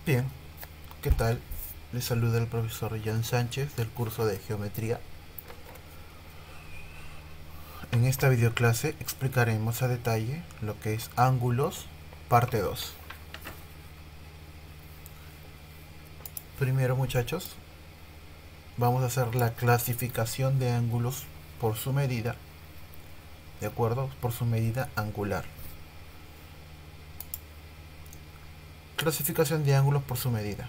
Bien, ¿qué tal? Les saluda el profesor Jan Sánchez del curso de Geometría. En esta videoclase explicaremos a detalle lo que es ángulos, parte 2. Primero, muchachos, vamos a hacer la clasificación de ángulos por su medida, ¿de acuerdo? Por su medida angular. Clasificación de ángulos por su medida.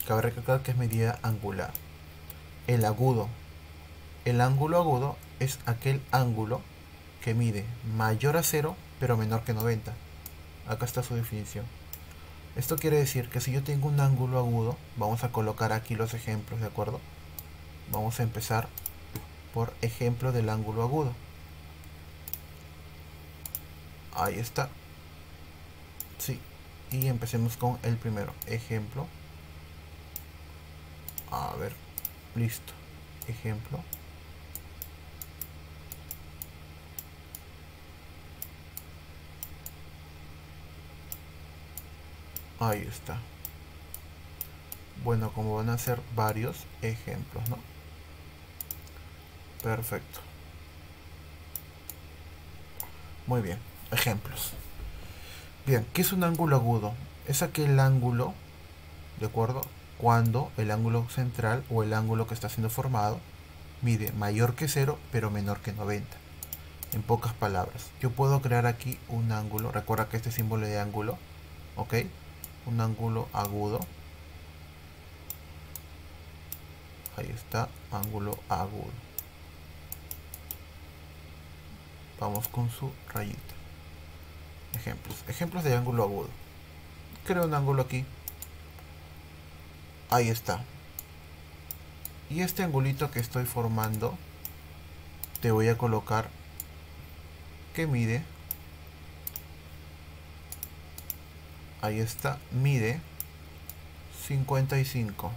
Cabe recalcar que es medida angular. El agudo. El ángulo agudo es aquel ángulo que mide mayor a 0 pero menor que 90. Acá está su definición. Esto quiere decir que si yo tengo un ángulo agudo, vamos a colocar aquí los ejemplos, ¿de acuerdo? Vamos a empezar por ejemplo del ángulo agudo. Ahí está. Sí. Y empecemos con el primero. Ejemplo. A ver. Listo. Ejemplo. Ahí está. Bueno, como van a ser varios ejemplos, ¿no? Perfecto. Muy bien. Ejemplos. Bien, ¿qué es un ángulo agudo? Es aquel ángulo, ¿de acuerdo? Cuando el ángulo central o el ángulo que está siendo formado mide mayor que 0 pero menor que 90. En pocas palabras, yo puedo crear aquí un ángulo. Recuerda que este símbolo de ángulo, ¿ok? Un ángulo agudo. Ahí está, ángulo agudo. Vamos con su rayita. Ejemplos. Ejemplos de ángulo agudo. Creo un ángulo aquí. Ahí está. Y este angulito que estoy formando, te voy a colocar que mide. Ahí está, mide 55.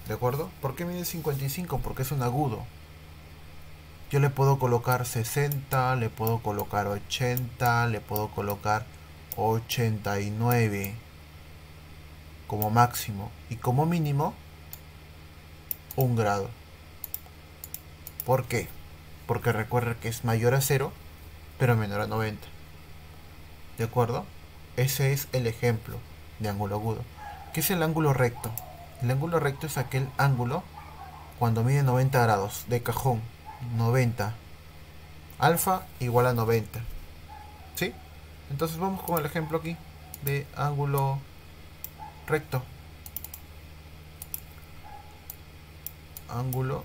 ¿De acuerdo? ¿Por qué mide 55? Porque es un agudo. Yo le puedo colocar 60, le puedo colocar 80, le puedo colocar 89 como máximo y como mínimo 1 grado. ¿Por qué? Porque recuerda que es mayor a 0 pero menor a 90. ¿De acuerdo? Ese es el ejemplo de ángulo agudo. ¿Qué es el ángulo recto? El ángulo recto es aquel ángulo cuando mide 90 grados de cajón. 90. Alfa igual a 90. ¿Sí? Entonces vamos con el ejemplo aquí de ángulo recto. Ángulo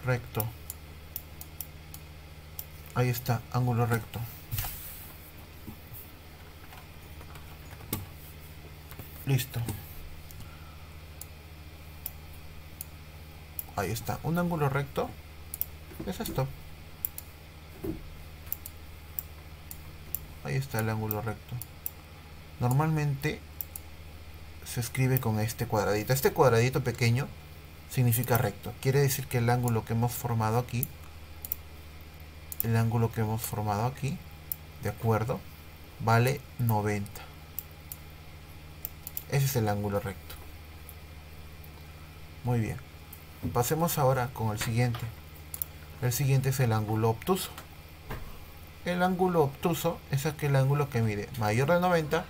recto. Ahí está, ángulo recto. Listo. Ahí está. Un ángulo recto es esto. Ahí está el ángulo recto. Normalmente se escribe con este cuadradito. Este cuadradito pequeño significa recto. Quiere decir que el ángulo que hemos formado aquí, de acuerdo, vale 90. Ese es el ángulo recto. Muy bien. Pasemos ahora con el siguiente. El siguiente es el ángulo obtuso. El ángulo obtuso es aquel ángulo que mide mayor de 90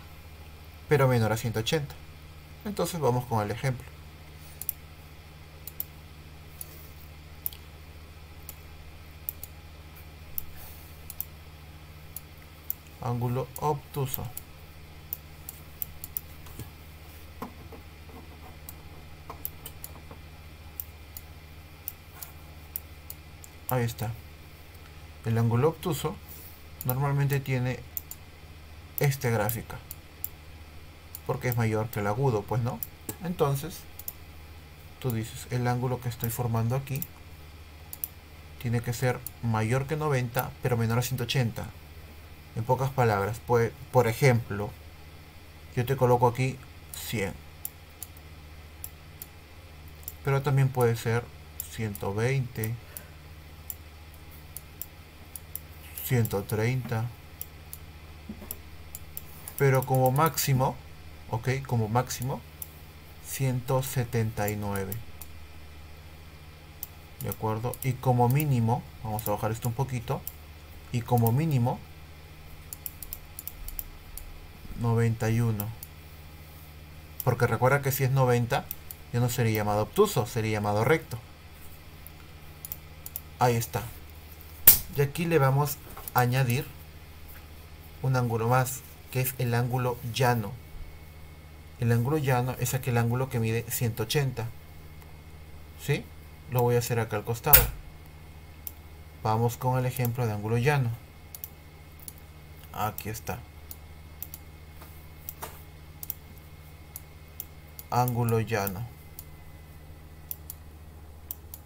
pero menor a 180. Entonces vamos con el ejemplo. Ángulo obtuso. Ahí está. El ángulo obtuso normalmente tiene esta gráfica, porque es mayor que el agudo, pues no. Entonces, tú dices, el ángulo que estoy formando aquí tiene que ser mayor que 90, pero menor a 180. En pocas palabras, pues, por ejemplo, yo te coloco aquí 100. Pero también puede ser 120, 130, pero como máximo, ok, como máximo 179. ¿De acuerdo? Y como mínimo, vamos a bajar esto un poquito, y como mínimo 91. Porque recuerda que si es 90, ya no sería llamado obtuso, sería llamado recto. Ahí está. Y aquí le vamos a añadir un ángulo más, que es el ángulo llano. El ángulo llano es aquel ángulo que mide 180. ¿Sí? Lo voy a hacer acá al costado. Vamos con el ejemplo de ángulo llano. Aquí está. Ángulo llano.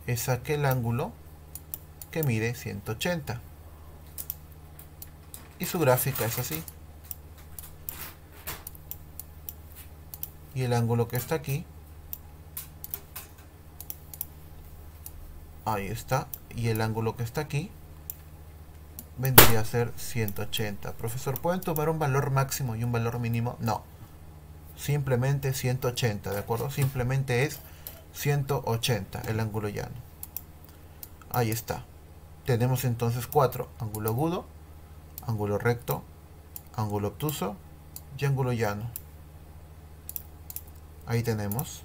Es aquel ángulo que mide 180. Y su gráfica es así. Y el ángulo que está aquí, ahí está. Y el ángulo que está aquí vendría a ser 180. Profesor, ¿pueden tomar un valor máximo y un valor mínimo? No. Simplemente 180, ¿de acuerdo? Simplemente es 180 el ángulo llano. Ahí está. Tenemos entonces 4. Ángulo agudo, ángulo recto, ángulo obtuso y ángulo llano. Ahí tenemos.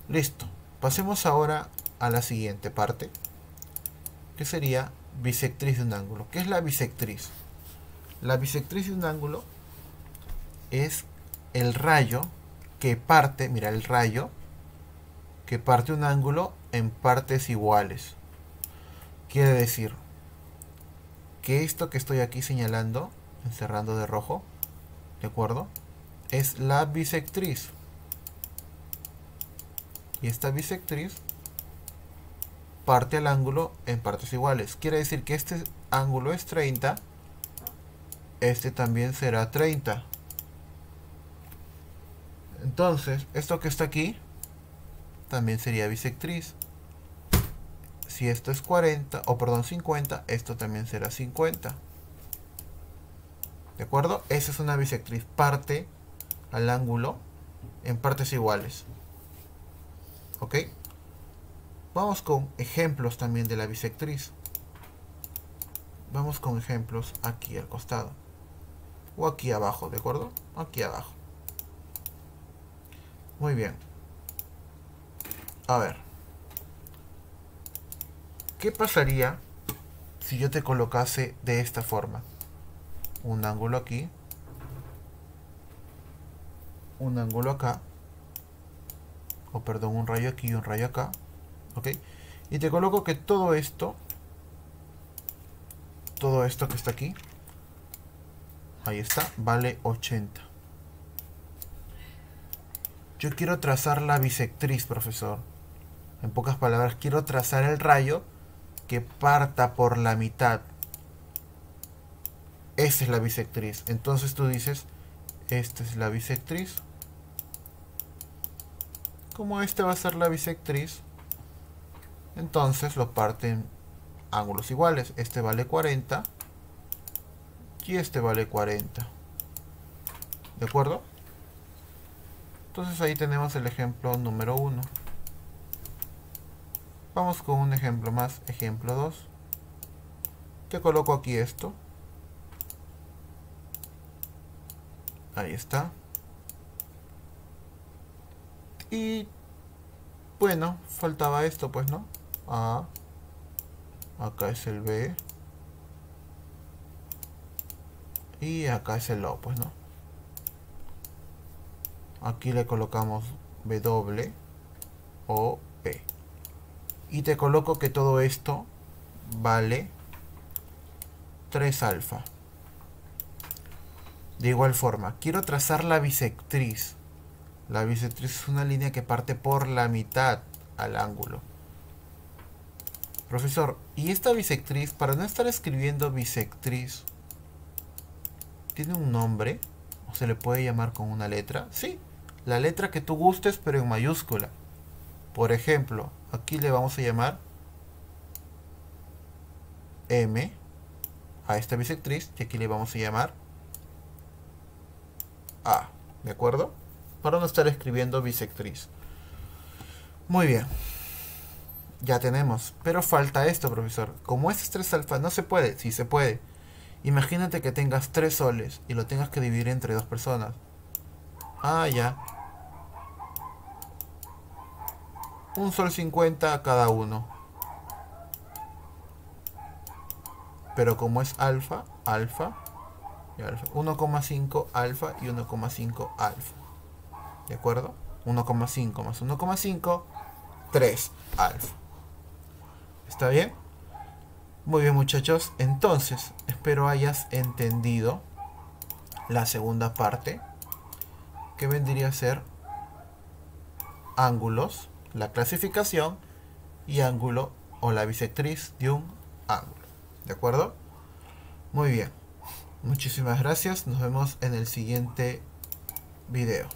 Listo. Pasemos ahora a la siguiente parte, que sería bisectriz de un ángulo. ¿Qué es la bisectriz? La bisectriz de un ángulo es el rayo que parte, mira, el rayo que parte un ángulo en partes iguales. Quiere decir que esto que estoy aquí señalando, encerrando de rojo, ¿de acuerdo? Es la bisectriz. Y esta bisectriz parte el ángulo en partes iguales. Quiere decir que este ángulo es 30, este también será 30. Entonces, esto que está aquí también sería bisectriz. Si esto es 40, o perdón, 50, esto también será 50. ¿De acuerdo? Esa es una bisectriz. Parte al ángulo en partes iguales. ¿Ok? Vamos con ejemplos también de la bisectriz. Vamos con ejemplos aquí al costado. O aquí abajo, ¿de acuerdo? Aquí abajo. Muy bien. A ver. ¿Qué pasaría si yo te colocase de esta forma? Un ángulo aquí. Un ángulo acá. O perdón, un rayo aquí y un rayo acá. ¿Ok? Y te coloco que todo esto que está aquí, ahí está, vale 80. Yo quiero trazar la bisectriz, profesor. En pocas palabras, quiero trazar el rayo que parta por la mitad. Esa es la bisectriz. Entonces tú dices, esta es la bisectriz. Como esta va a ser la bisectriz, entonces lo parten ángulos iguales. Este vale 40 y este vale 40. ¿De acuerdo? Entonces ahí tenemos el ejemplo número 1. Vamos con un ejemplo más, ejemplo 2. Te coloco aquí esto. Ahí está. Y bueno, faltaba esto, pues, ¿no? A. Acá es el B. Y acá es el O, pues, ¿no? Aquí le colocamos W o P. Y te coloco que todo esto vale 3 alfa. De igual forma, quiero trazar la bisectriz. La bisectriz es una línea que parte por la mitad al ángulo. Profesor, ¿y esta bisectriz, para no estar escribiendo bisectriz, tiene un nombre? ¿O se le puede llamar con una letra? Sí, la letra que tú gustes, pero en mayúscula. Por ejemplo, aquí le vamos a llamar M a esta bisectriz y aquí le vamos a llamar A, ¿de acuerdo? Para no estar escribiendo bisectriz. Muy bien. Ya tenemos. Pero falta esto, profesor. Como este es 3 alfa, no se puede. Sí se puede. Imagínate que tengas 3 soles y lo tengas que dividir entre 2 personas. Ah, ya. Un sol 50 a cada uno. Pero como es alfa, alfa y alfa. 1,5 alfa y 1,5 alfa. ¿De acuerdo? 1,5 más 1,5, 3 alfa. ¿Está bien? Muy bien, muchachos. Entonces, espero hayas entendido la segunda parte, que vendría a ser ángulos, la clasificación y ángulo o la bisectriz de un ángulo. ¿De acuerdo? Muy bien. Muchísimas gracias. Nos vemos en el siguiente video.